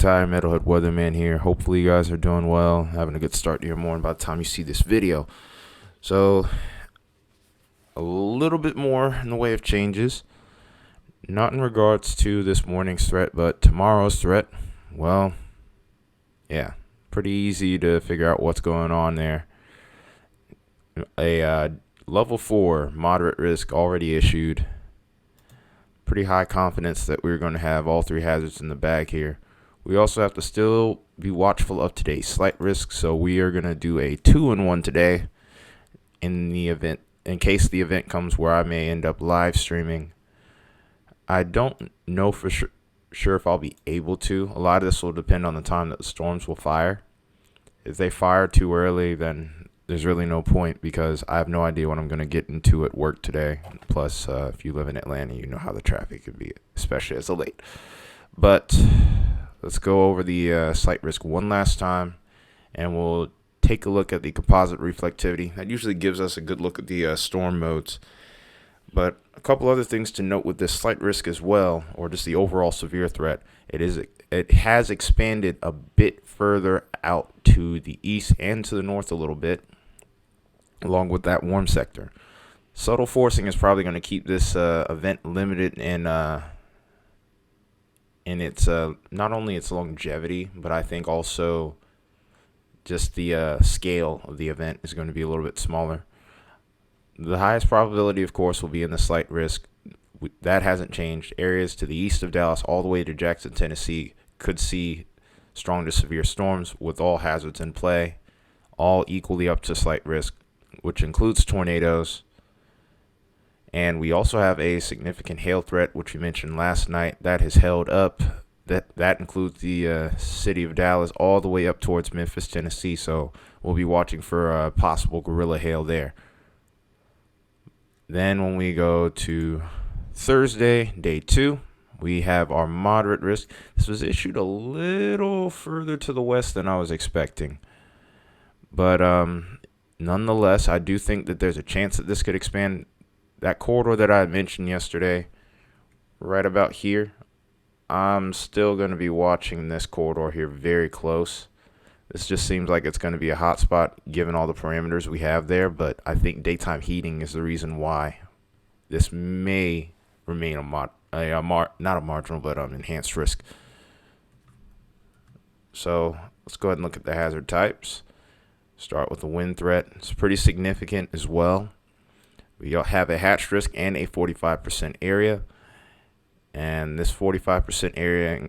entire Metalhead Weatherman here. Hopefully you guys are doing well, having a good start to your morning by the time you see this video. So, a little bit more in the way of changes. Not in regards to this morning's threat, but tomorrow's threat. Well, yeah, pretty easy to figure out what's going on there. A level 4 moderate risk already issued. Pretty high confidence that we're going to have all three hazards in the bag here. We also have to still be watchful of today's slight risk, so we are going to do a 2-in-1 today in the event, in case the event comes where I may end up live streaming. I don't know for sure if I'll be able to. A lot of this will depend on the time that the storms will fire. If they fire too early, then there's really no point because I have no idea what I'm going to get into at work today. Plus, if you live in Atlanta, you know how the traffic could be, especially as of late. But let's go over the slight risk one last time, and we'll take a look at the composite reflectivity. That usually gives us a good look at the storm modes. But a couple other things to note with this slight risk as well, or just the overall severe threat, it has expanded a bit further out to the east and to the north a little bit, along with that warm sector. Subtle forcing is probably going to keep this event limited in its not only its longevity, but I think also just the scale of the event is going to be a little bit smaller. The highest probability, of course, will be in the slight risk. That hasn't changed. Areas to the east of Dallas all the way to Jackson, Tennessee could see strong to severe storms with all hazards in play, all equally up to slight risk, which includes tornadoes. And we also have a significant hail threat, which we mentioned last night. That has held up. That includes the city of Dallas all the way up towards Memphis, Tennessee. So we'll be watching for possible guerrilla hail there. Then when we go to Thursday, day 2, we have our moderate risk. This was issued a little further to the west than I was expecting. But nonetheless, I do think that there's a chance that this could expand. That corridor that I had mentioned yesterday, right about here, I'm still going to be watching this corridor here very close. This just seems like it's going to be a hot spot given all the parameters we have there, but I think daytime heating is the reason why this may remain not a marginal, but enhanced risk. So let's go ahead and look at the hazard types. Start with the wind threat. It's pretty significant as well. We have a hatched risk and a 45% area, and this 45% area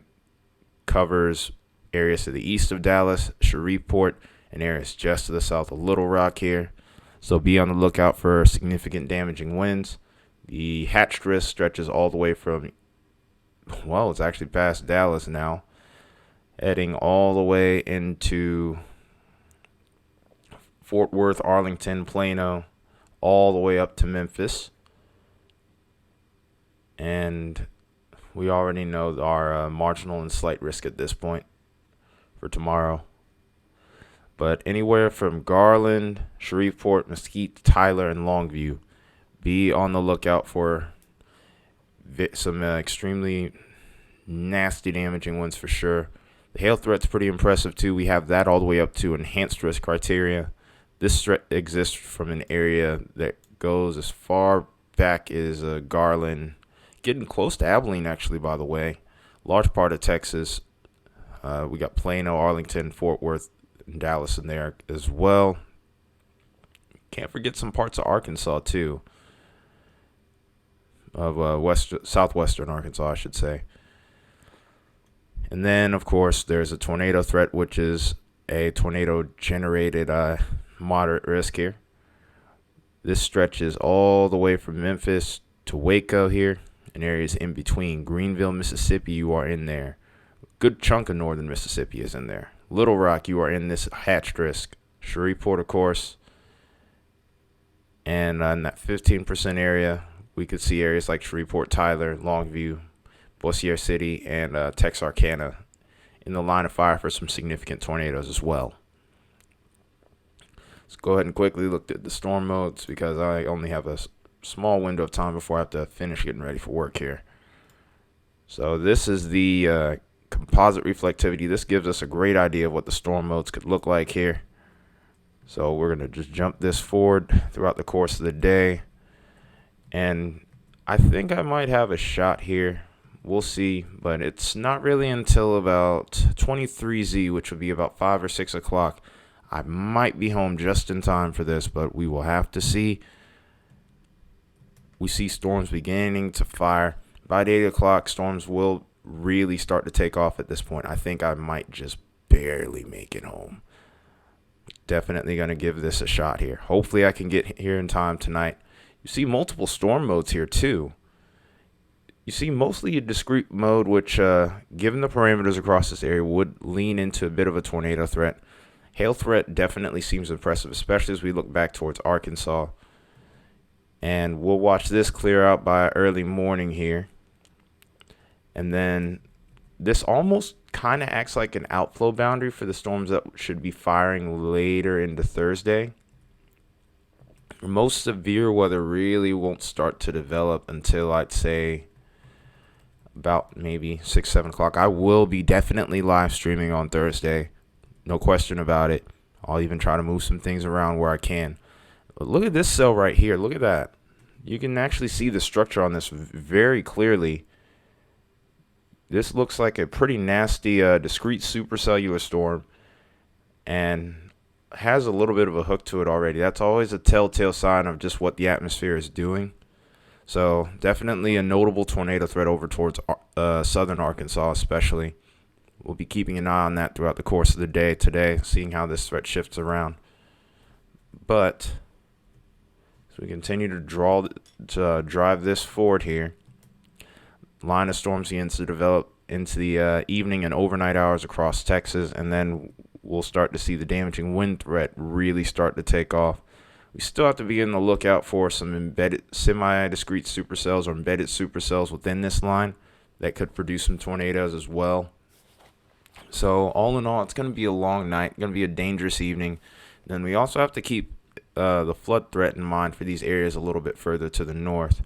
covers areas to the east of Dallas, Shreveport, and areas just to the south of Little Rock here. So be on the lookout for significant damaging winds. The hatched risk stretches all the way from, well, it's actually past Dallas now, heading all the way into Fort Worth, Arlington, Plano, all the way up to Memphis. And we already know our marginal and slight risk at this point for tomorrow. But anywhere from Garland, Shreveport, Mesquite, Tyler, and Longview, be on the lookout for some extremely nasty damaging winds for sure. The hail threat's pretty impressive too. We have that all the way up to enhanced risk criteria. This threat exists from an area that goes as far back as Garland, getting close to Abilene actually, by the way. Large part of Texas. We got Plano, Arlington, Fort Worth, and Dallas in there as well. Can't forget some parts of Arkansas too. Of southwestern Arkansas, I should say. And then, of course, there's a tornado threat, which is a tornado-generated moderate risk here. This stretches all the way from Memphis to Waco here, and areas in between. Greenville, Mississippi, you are in there. Good chunk of northern Mississippi is in there. Little Rock, you are in this hatched risk. Shreveport, of course. And in that 15% area, we could see areas like Shreveport, Tyler, Longview, Bossier City, and Texarkana in the line of fire for some significant tornadoes as well. Let's go ahead and quickly look at the storm modes because I only have a small window of time before I have to finish getting ready for work here. So this is the composite reflectivity. This gives us a great idea of what the storm modes could look like here. So we're going to just jump this forward throughout the course of the day. And I think I might have a shot here. We'll see, but it's not really until about 23Z, which would be about 5 or 6 o'clock. I might be home just in time for this, but we will have to see. We see storms beginning to fire. By 8 o'clock, storms will really start to take off at this point. I think I might just barely make it home. Definitely going to give this a shot here. Hopefully I can get here in time tonight. You see multiple storm modes here too. You see mostly a discrete mode, which given the parameters across this area would lean into a bit of a tornado threat. Hail threat definitely seems impressive, especially as we look back towards Arkansas. And we'll watch this clear out by early morning here. And then this almost kind of acts like an outflow boundary for the storms that should be firing later into Thursday. Most severe weather really won't start to develop until I'd say about maybe 6, 7 o'clock. I will be definitely live streaming on Thursday. No question about it. I'll even try to move some things around where I can. But look at this cell right here. Look at that. You can actually see the structure on this very clearly. This looks like a pretty nasty discrete supercellular storm and has a little bit of a hook to it already. That's always a telltale sign of just what the atmosphere is doing. So definitely a notable tornado threat over towards southern Arkansas especially. We'll be keeping an eye on that throughout the course of the day today, seeing how this threat shifts around. But as we continue to drive this forward here, line of storms begins to develop into the evening and overnight hours across Texas, and then we'll start to see the damaging wind threat really start to take off. We still have to be on the lookout for some embedded semi-discrete supercells or embedded supercells within this line that could produce some tornadoes as well. So all in all, it's going to be a long night, going to be a dangerous evening. Then we also have to keep the flood threat in mind for these areas a little bit further to the north.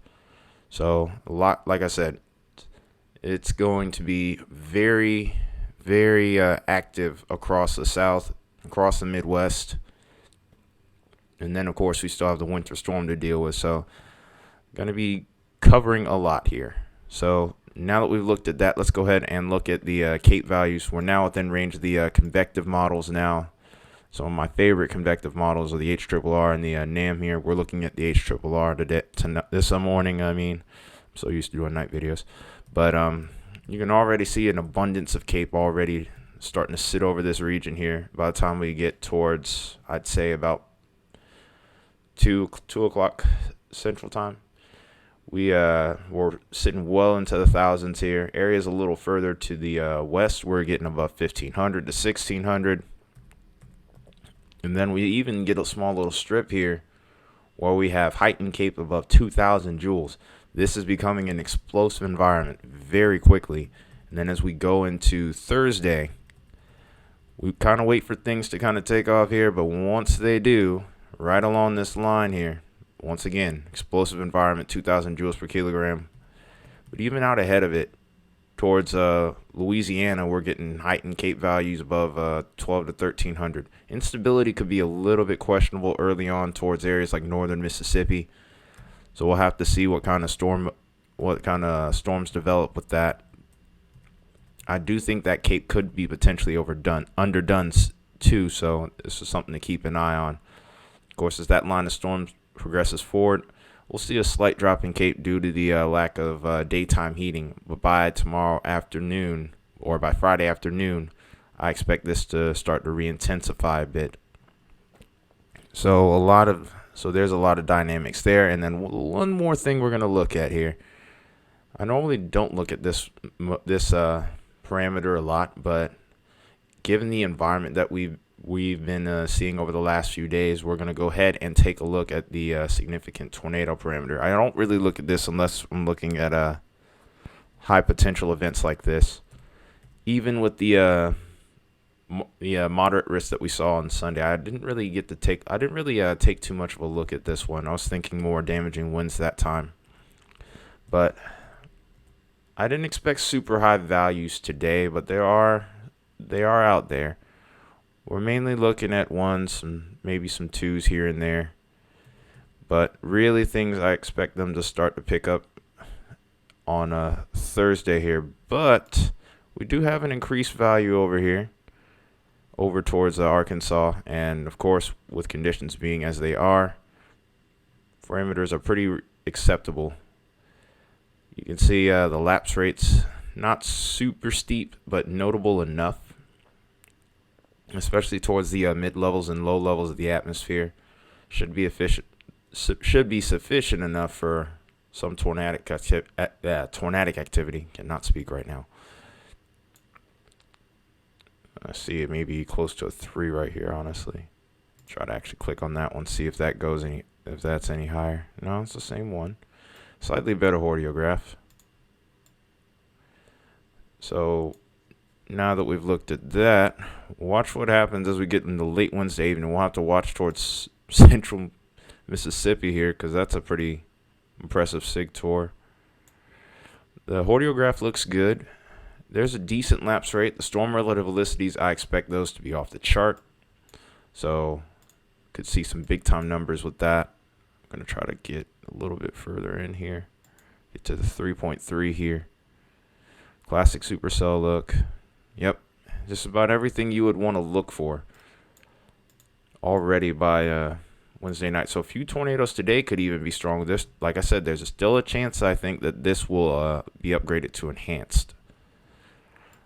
So a lot, like I said, it's going to be very, very active across the south, across the Midwest. And then, of course, we still have the winter storm to deal with. So going to be covering a lot here. So now that we've looked at that, let's go ahead and look at the CAPE values. We're now within range of the convective models now. Some of my favorite convective models are the HRRR and the NAM here. We're looking at the HRRR today, this morning. I'm so used to doing night videos. But you can already see an abundance of CAPE already starting to sit over this region here. By the time we get towards, I'd say, about 2 o'clock Central Time, we're sitting well into the thousands here. Areas a little further to the west, we're getting above 1,500 to 1,600. And then we even get a small little strip here where we have heightened CAPE above 2,000 joules. This is becoming an explosive environment very quickly. And then as we go into Thursday, we kind of wait for things to kind of take off here. But once they do, right along this line here, once again, explosive environment, 2,000 joules per kilogram. But even out ahead of it, towards Louisiana, we're getting heightened CAPE values above 12 to 1,300. Instability could be a little bit questionable early on towards areas like northern Mississippi. So we'll have to see what kind of storms develop with that. I do think that CAPE could be potentially underdone too. So this is something to keep an eye on. Of course, as that line of storms progresses forward, we'll see a slight drop in CAPE due to the lack of daytime heating. But by tomorrow afternoon or by Friday afternoon, I expect this to start to re-intensify a bit. So there's a lot of dynamics there. And then one more thing we're going to look at here. I normally don't look at this parameter a lot, but given the environment that we've been seeing over the last few days, we're going to go ahead and take a look at the significant tornado parameter. I don't really look at this unless I'm looking at high potential events like this. Even with the moderate risk that we saw on Sunday, I didn't really take too much of a look at this one. I was thinking more damaging winds that time. But I didn't expect super high values today, but they are out there. We're mainly looking at ones and maybe some twos here and there. But really things I expect them to start to pick up on Thursday here. But we do have an increased value over here, over towards Arkansas. And of course, with conditions being as they are, parameters are pretty acceptable. You can see the lapse rates, not super steep, but notable enough, especially towards the mid levels and low levels of the atmosphere. Should be sufficient enough for some tornadic activity. Cannot speak right now. I see it may be close to a 3 right here, honestly. Try to actually click on that one, see if that's any higher. No, it's the same one. Slightly better hordeograph. So now that we've looked at that, watch what happens as we get into late Wednesday evening. We'll have to watch towards central Mississippi here, because that's a pretty impressive SIG tour. The hordeograph looks good. There's a decent lapse rate. The storm relative velocities, I expect those to be off the chart. So could see some big time numbers with that. I'm going to try to get a little bit further in here. Get to the 3.3 here. Classic supercell look. Yep. Just about everything you would want to look for already by Wednesday night. So a few tornadoes today could even be strong. This, like I said, there's still a chance I think that this will be upgraded to enhanced.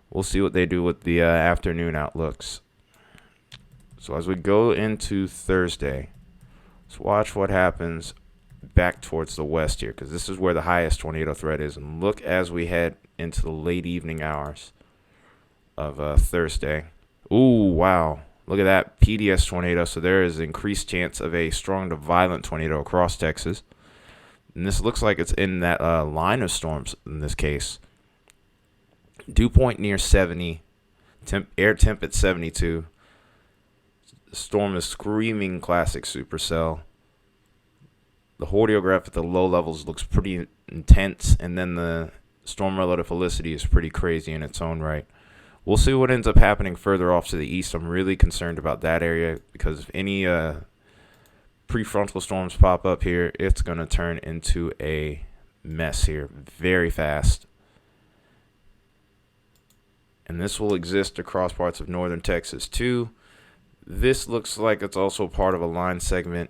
We'll see what they do with the afternoon outlooks. So as we go into Thursday, let's watch what happens back towards the west here, because this is where the highest tornado threat is. And look as we head into the late evening hours of Thursday. Ooh, wow. Look at that PDS tornado. So there is increased chance of a strong to violent tornado across Texas. And this looks like it's in that line of storms in this case. Dew point near 70. Air temp at 72. The storm is screaming classic supercell. The hordeograph at the low levels looks pretty intense. And then the storm relative felicity is pretty crazy in its own right. We'll see what ends up happening further off to the east. I'm really concerned about that area, because if any prefrontal storms pop up here, it's going to turn into a mess here very fast. And this will exist across parts of northern Texas too. This looks like it's also part of a line segment.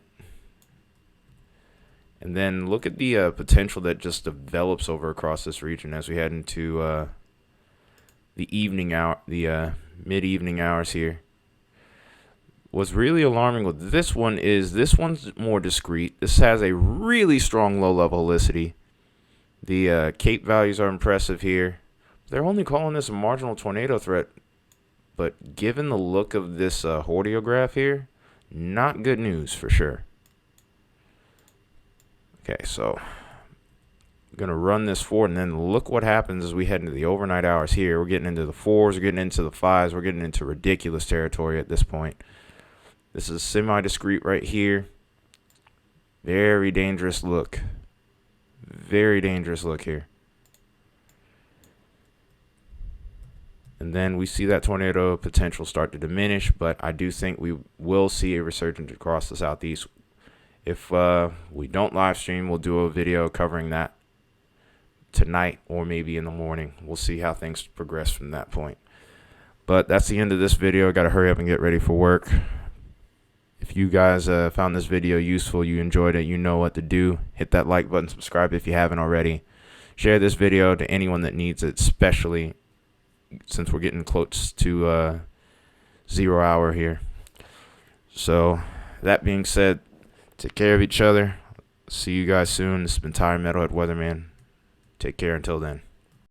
And then look at the potential that just develops over across this region as we head into the evening hour, the mid-evening hours here. What's really alarming with this one is this one's more discrete. This has a really strong low-level helicity. The Cape values are impressive here. They're only calling this a marginal tornado threat, but given the look of this hordeograph here, not good news for sure. Okay, so I'm going to run this forward, and then look what happens as we head into the overnight hours here. We're getting into the 4s, we're getting into the 5s, we're getting into ridiculous territory at this point. This is semi-discrete right here. Very dangerous look. Very dangerous look here. And then we see that tornado potential start to diminish, but I do think we will see a resurgence across the southeast. If we don't live stream, we'll do a video covering that tonight or maybe in the morning. We'll see how things progress from that point. But that's the end of this video. Got to hurry up and get ready for work. If you guys found this video useful, you enjoyed it, you know what to do. Hit that like button, subscribe if you haven't already. Share this video to anyone that needs it, especially since we're getting close to 0 hour here. So that being said, take care of each other. See you guys soon. This has been Metalhead Weatherman. Take care until then.